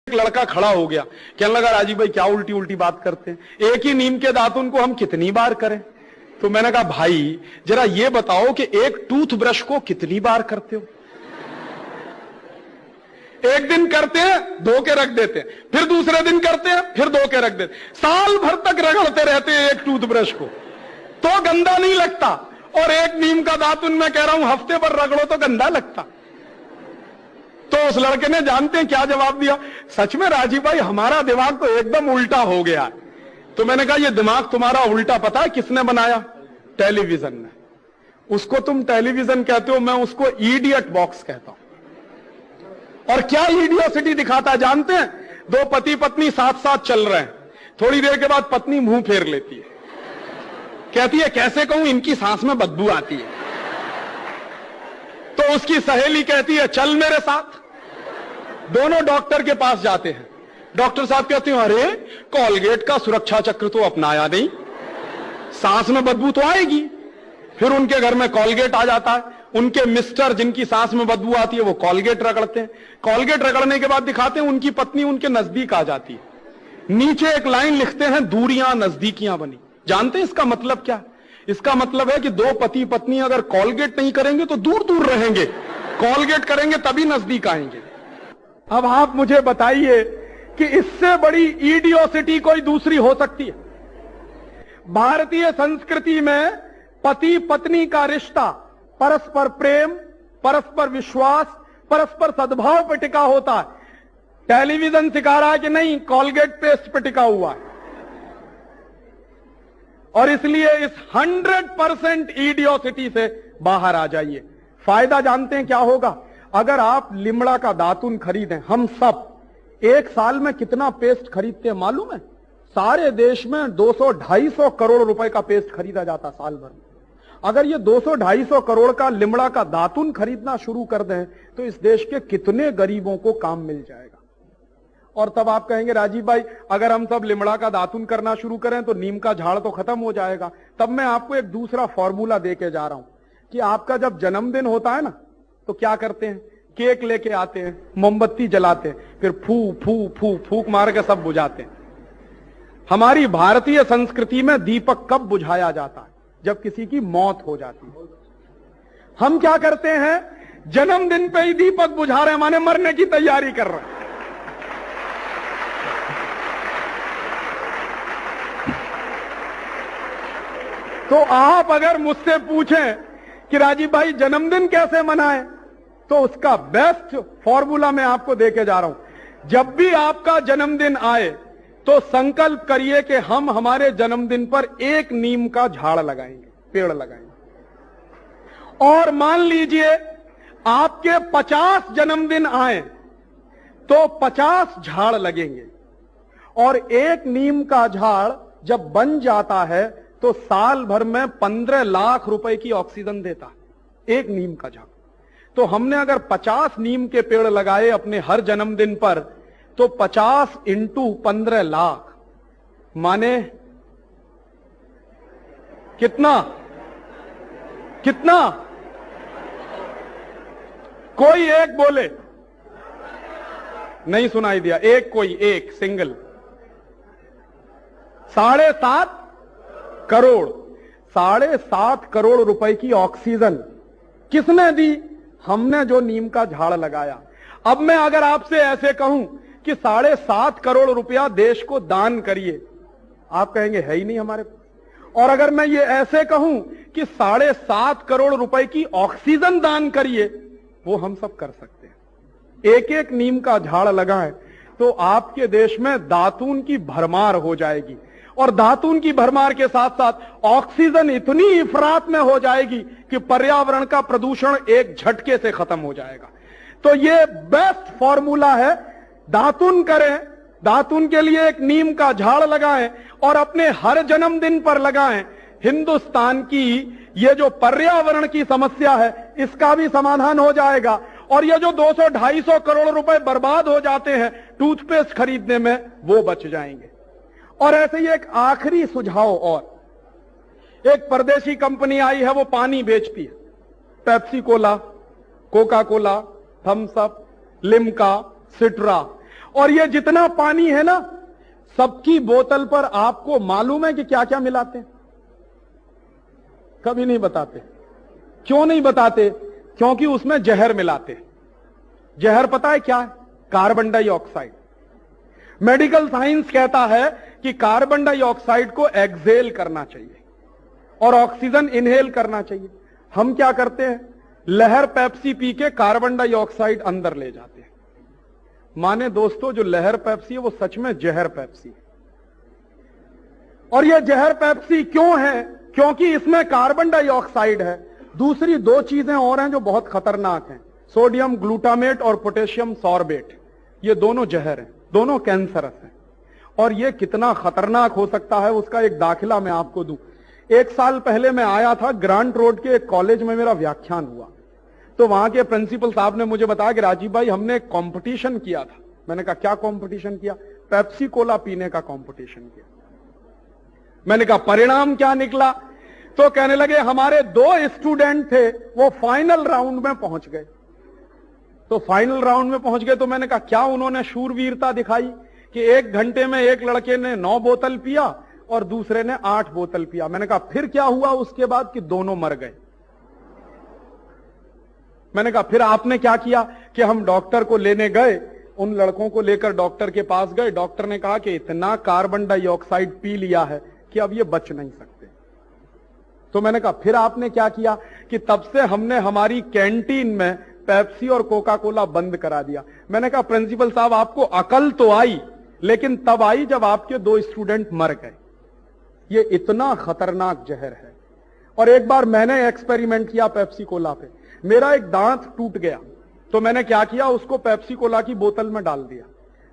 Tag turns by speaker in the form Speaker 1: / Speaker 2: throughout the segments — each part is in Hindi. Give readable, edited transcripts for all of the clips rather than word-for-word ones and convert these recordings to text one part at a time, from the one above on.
Speaker 1: एक लड़का खड़ा हो गया, कहने लगा राजीव भाई क्या उल्टी उल्टी बात करते हैं, एक ही नीम के दातुन को हम कितनी बार करें। तो मैंने कहा भाई जरा ये बताओ कि एक टूथब्रश को कितनी बार करते हो। एक दिन करते हैं धो के रख देते हैं, फिर दूसरे दिन करते हैं फिर धो के रख देते हैं, साल भर तक रगड़ते रहते हैं एक टूथब्रश को तो गंदा नहीं लगता, और एक नीम का दातुन मैं कह रहा हूं हफ्ते भर रगड़ो तो गंदा लगता। तो उस लड़के ने जानते हैं क्या जवाब दिया, सच में राजीव भाई हमारा दिमाग तो एकदम उल्टा हो गया। तो मैंने कहा ये दिमाग तुम्हारा उल्टा पता है किसने बनाया? टेलीविजन ने। उसको तुम टेलीविजन कहते हो, मैं उसको इडियट बॉक्स कहता हूं। और क्या इडियोसिटी दिखाता है जानते हैं? दो पति पत्नी साथ साथ चल रहे हैं, थोड़ी देर के बाद पत्नी मुंह फेर लेती है, कहती है कैसे कहूं इनकी सांस में बदबू आती है। तो उसकी सहेली कहती है चल मेरे साथ। दोनों डॉक्टर के पास जाते हैं, डॉक्टर साहब कहते हैं अरे कॉलगेट का सुरक्षा चक्र तो अपनाया नहीं, सांस में बदबू तो आएगी। फिर उनके घर में कॉलगेट आ जाता है, उनके मिस्टर जिनकी सांस में बदबू आती है वो कॉलगेट रगड़ते हैं, कॉलगेट रगड़ने के बाद दिखाते हैं उनकी पत्नी उनके नजदीक आ जाती है, नीचे एक लाइन लिखते हैं दूरियां नजदीकियां बनी। जानते हैं इसका मतलब क्या? इसका मतलब है कि दो पति पत्नी अगर कॉलगेट नहीं करेंगे तो दूर दूर रहेंगे, कॉलगेट करेंगे तभी नजदीक आएंगे। अब आप मुझे बताइए कि इससे बड़ी इडियोसिटी कोई दूसरी हो सकती है? भारतीय संस्कृति में पति पत्नी का रिश्ता परस्पर प्रेम, परस्पर विश्वास, परस्पर सद्भाव पर टिका होता है। टेलीविजन सिखा रहा है कि नहीं कॉलगेट पेस्ट पर टिका हुआ है। और इसलिए इस 100% इडियोसिटी से बाहर आ जाइए। फायदा जानते हैं क्या होगा? अगर आप लिमड़ा का दातुन खरीदें, हम सब एक साल में कितना पेस्ट खरीदते हैं मालूम है? सारे देश में 200-250 करोड़ रुपए का पेस्ट खरीदा जाता साल भर में। अगर ये 200-250 करोड़ का लिमड़ा का दातुन खरीदना शुरू कर दें तो इस देश के कितने गरीबों को काम मिल जाएगा। और तब आप कहेंगे राजीव भाई अगर हम सब लिमड़ा का दातुन करना शुरू करें तो नीम का झाड़ तो खत्म हो जाएगा। तब मैं आपको एक दूसरा फॉर्मूला देके जा रहा हूं कि आपका जब जन्मदिन होता है ना तो क्या करते हैं? केक लेके आते हैं, मोमबत्ती जलाते हैं, फिर फू फू फू फूक मार के सब बुझाते हैं। हमारी भारतीय संस्कृति में दीपक कब बुझाया जाता है? जब किसी की मौत हो जाती है। हम क्या करते हैं? जन्मदिन पे ही दीपक बुझा रहे हैं, माने मरने की तैयारी कर रहे हैं। तो आप अगर मुझसे पूछें कि राजीव भाई जन्मदिन कैसे मनाएं, तो उसका बेस्ट फॉर्मूला मैं आपको देके जा रहा हूं। जब भी आपका जन्मदिन आए तो संकल्प करिए कि हम हमारे जन्मदिन पर एक नीम का झाड़ लगाएंगे, पेड़ लगाएंगे। और मान लीजिए आपके 50 जन्मदिन आए तो 50 झाड़ लगेंगे। और एक नीम का झाड़ जब बन जाता है तो साल भर में 15 लाख रुपए की ऑक्सीजन देता है एक नीम का झाड़। तो हमने अगर 50 नीम के पेड़ लगाए अपने हर जन्मदिन पर तो 50 × 15 लाख माने कितना? कितना? कोई एक बोले, नहीं सुनाई दिया। एक कोई एक सिंगल 7.5 करोड़। 7.5 करोड़ रुपए की ऑक्सीजन किसने दी? हमने जो नीम का झाड़ लगाया। अब मैं अगर आपसे ऐसे कहूं कि 7.5 करोड़ रुपया देश को दान करिए, आप कहेंगे है ही नहीं हमारे पास। और अगर मैं ये ऐसे कहूं कि 7.5 करोड़ रुपए की ऑक्सीजन दान करिए, वो हम सब कर सकते हैं। एक एक नीम का झाड़ लगाएं तो आपके देश में दातून की भरमार हो जाएगी। और दातून की भरमार के साथ साथ ऑक्सीजन इतनी इफरात में हो जाएगी कि पर्यावरण का प्रदूषण एक झटके से खत्म हो जाएगा। तो ये बेस्ट फॉर्मूला है, दातून करें, दातून के लिए एक नीम का झाड़ लगाएं और अपने हर जन्मदिन पर लगाएं। हिंदुस्तान की ये जो पर्यावरण की समस्या है इसका भी समाधान हो जाएगा। और ये जो 200-250 करोड़ रुपए बर्बाद हो जाते हैं टूथपेस्ट खरीदने में, वो बच जाएंगे। और ऐसे ही एक आखिरी सुझाव और, एक परदेशी कंपनी आई है, वो पानी बेचती है, Pepsi cola, Coca cola, Thums Up, Limca, Citra. और ये जितना पानी है ना, सबकी बोतल पर आपको मालूम है कि क्या क्या मिलाते हैं? कभी नहीं बताते। क्यों नहीं बताते? क्योंकि उसमें जहर मिलाते हैं। जहर पता है क्या है? Carbon dioxide. मेडिकल साइंस कहता है कि कार्बन डाइऑक्साइड को एक्सहेल करना चाहिए और ऑक्सीजन इनहेल करना चाहिए। हम क्या करते हैं? लहर पेप्सी पी के कार्बन डाइऑक्साइड अंदर ले जाते हैं। माने दोस्तों, जो लहर पेप्सी है वो सच में जहर पेप्सी है। और यह जहर पेप्सी क्यों है? क्योंकि इसमें कार्बन डाइऑक्साइड है। दूसरी दो चीजें और हैं जो बहुत खतरनाक हैं, सोडियम ग्लूटामेट और पोटेशियम सॉर्बेट। ये दोनों जहर हैं, दोनों कैंसरस हैं। और ये कितना खतरनाक हो सकता है उसका एक दाखिला मैं आपको दूं। 1 साल पहले मैं आया था, ग्रांट रोड के एक कॉलेज में मेरा व्याख्यान हुआ, तो वहां के प्रिंसिपल साहब ने मुझे बताया कि राजीव भाई, हमने एक कंपटीशन किया था। मैंने कहा क्या कंपटीशन किया? पेप्सी कोला पीने का कंपटीशन किया। मैंने कहा परिणाम क्या निकला? तो कहने लगे हमारे 2 स्टूडेंट थे, वो फाइनल राउंड में पहुंच गए। तो फाइनल राउंड में पहुंच गए तो मैंने कहा क्या उन्होंने शूरवीरता दिखाई कि 1 घंटे में एक लड़के ने 9 बोतल पिया और दूसरे ने 8 बोतल पिया। मैंने कहा फिर क्या हुआ उसके बाद? कि दोनों मर गए। मैंने कहा फिर आपने क्या किया? कि हम डॉक्टर को लेने गए, उन लड़कों को लेकर डॉक्टर के पास गए। डॉक्टर ने कहा कि इतना कार्बन डाइऑक्साइड पी लिया है कि अब ये बच नहीं सकते। तो मैंने कहा फिर आपने क्या किया? कि तब से हमने हमारी कैंटीन में पेप्सी और कोका कोला बंद करा दिया। मैंने कहा प्रिंसिपल साहब, आपको अकल तो आई, लेकिन तब आई जब आपके 2 स्टूडेंट मर गए। ये इतना खतरनाक जहर है। और एक बार मैंने एक्सपेरिमेंट किया पेप्सी कोला पे। मेरा एक दांत टूट गया, तो मैंने क्या किया? उसको पेप्सी कोला की बोतल में डाल दिया।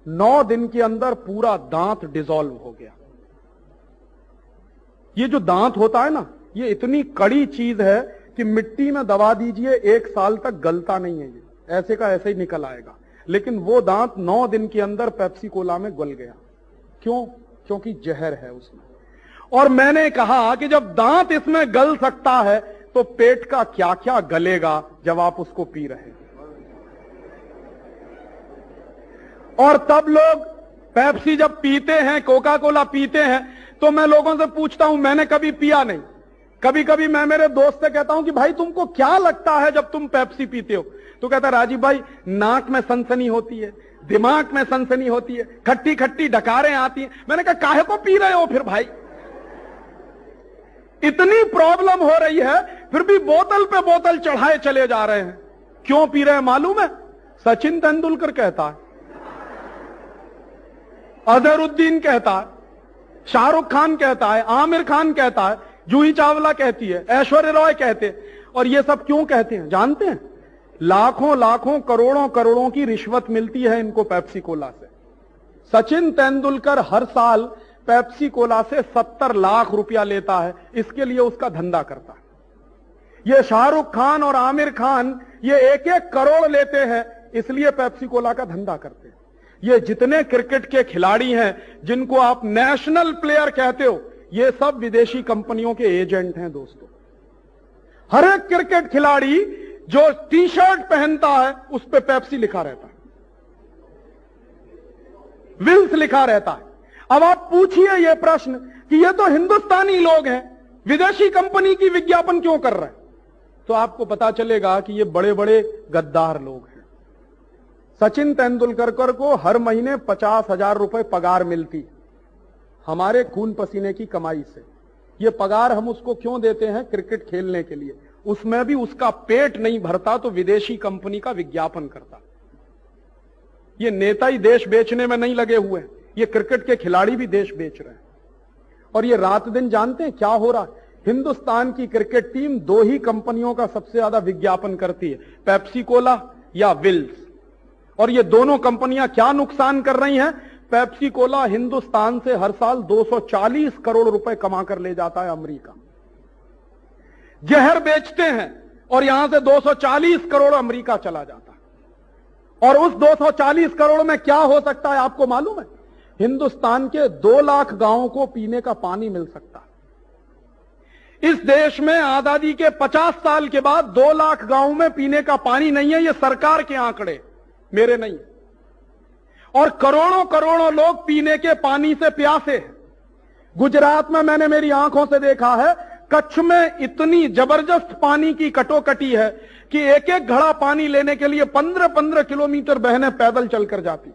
Speaker 1: 9 दिन के अंदर पूरा दांत डिसॉल्व हो गया। ये जो दांत होता है ना, ये इतनी कड़ी चीज है कि मिट्टी में दबा दीजिए, 1 साल तक गलता नहीं है। ये ऐसे का ऐसे ही निकल आएगा। लेकिन वो दांत 9 दिन के अंदर पेप्सी कोला में गल गया। क्यों? क्योंकि जहर है उसमें। और मैंने कहा कि जब दांत इसमें गल सकता है तो पेट का क्या क्या गलेगा जब आप उसको पी रहे हैं। और तब लोग पेप्सी जब पीते हैं, कोका कोला पीते हैं, तो मैं लोगों से पूछता हूं, मैंने कभी पिया नहीं। कभी कभी मैं मेरे दोस्त से कहता हूं कि भाई तुमको क्या लगता है जब तुम पेप्सी पीते हो? तो कहता राजीव भाई, नाक में सनसनी होती है, दिमाग में सनसनी होती है, खट्टी खट्टी डकारें आती हैं। मैंने कहा काहे को पी रहे हो फिर भाई? इतनी प्रॉब्लम हो रही है, फिर भी बोतल पे बोतल चढ़ाए चले जा रहे हैं। क्यों पी रहे हैं मालूम है? सचिन तेंदुलकर कहता है, अजहरुद्दीन कहता है, शाहरुख खान कहता है, आमिर खान कहता है, जूही चावला कहती है, ऐश्वर्या रॉय कहते हैं। और ये सब क्यों कहते हैं जानते हैं? लाखों लाखों करोड़ों करोड़ों की रिश्वत मिलती है इनको पेप्सी कोला से। सचिन तेंदुलकर हर साल पेप्सी कोला से 70 लाख रुपया लेता है, इसके लिए उसका धंधा करता है। ये शाहरुख खान और आमिर खान ये 1-1 करोड़ लेते हैं, इसलिए पेप्सी कोला का धंधा करते हैं। ये जितने क्रिकेट के खिलाड़ी हैं जिनको आप नेशनल प्लेयर कहते हो, ये सब विदेशी कंपनियों के एजेंट हैं दोस्तों। हर एक क्रिकेट खिलाड़ी जो टी-शर्ट पहनता है उस पे पेप्सी लिखा रहता है, विल्स लिखा रहता है। अब आप पूछिए ये प्रश्न कि ये तो हिंदुस्तानी लोग हैं, विदेशी कंपनी की विज्ञापन क्यों कर रहे हैं? तो आपको पता चलेगा कि ये बड़े बड़े गद्दार लोग हैं। सचिन तेंदुलकर को हर महीने 50,000 रुपए पगार मिलती हमारे खून पसीने की कमाई से। ये पगार हम उसको क्यों देते हैं? क्रिकेट खेलने के लिए। उसमें भी उसका पेट नहीं भरता तो विदेशी कंपनी का विज्ञापन करता। ये नेता ही देश बेचने में नहीं लगे हुए हैं, ये क्रिकेट के खिलाड़ी भी देश बेच रहे हैं। और ये रात दिन जानते हैं क्या हो रहा है? हिंदुस्तान की क्रिकेट टीम 2 ही कंपनियों का सबसे ज्यादा विज्ञापन करती है, पेप्सी कोला या विल्स। और ये दोनों कंपनियां क्या नुकसान कर रही हैं? पेप्सी कोला हिंदुस्तान से हर साल 240 करोड़ रुपए कमा कर ले जाता है अमेरिका। जहर बेचते हैं और यहां से 240 करोड़ अमेरिका चला जाता है। और उस 240 करोड़ में क्या हो सकता है आपको मालूम है? हिंदुस्तान के 2 लाख गांवों को पीने का पानी मिल सकता है। इस देश में आजादी के 50 साल के बाद 2 लाख गांवों में पीने का पानी नहीं है। ये सरकार के आंकड़े, मेरे नहीं। और करोड़ों करोड़ों लोग पीने के पानी से प्यासे हैं। गुजरात में मैंने मेरी आंखों से देखा है, कच्छ में इतनी जबरदस्त पानी की कटोकटी है कि एक एक घड़ा पानी लेने के लिए 15-15 किलोमीटर बहनें पैदल चलकर जाती।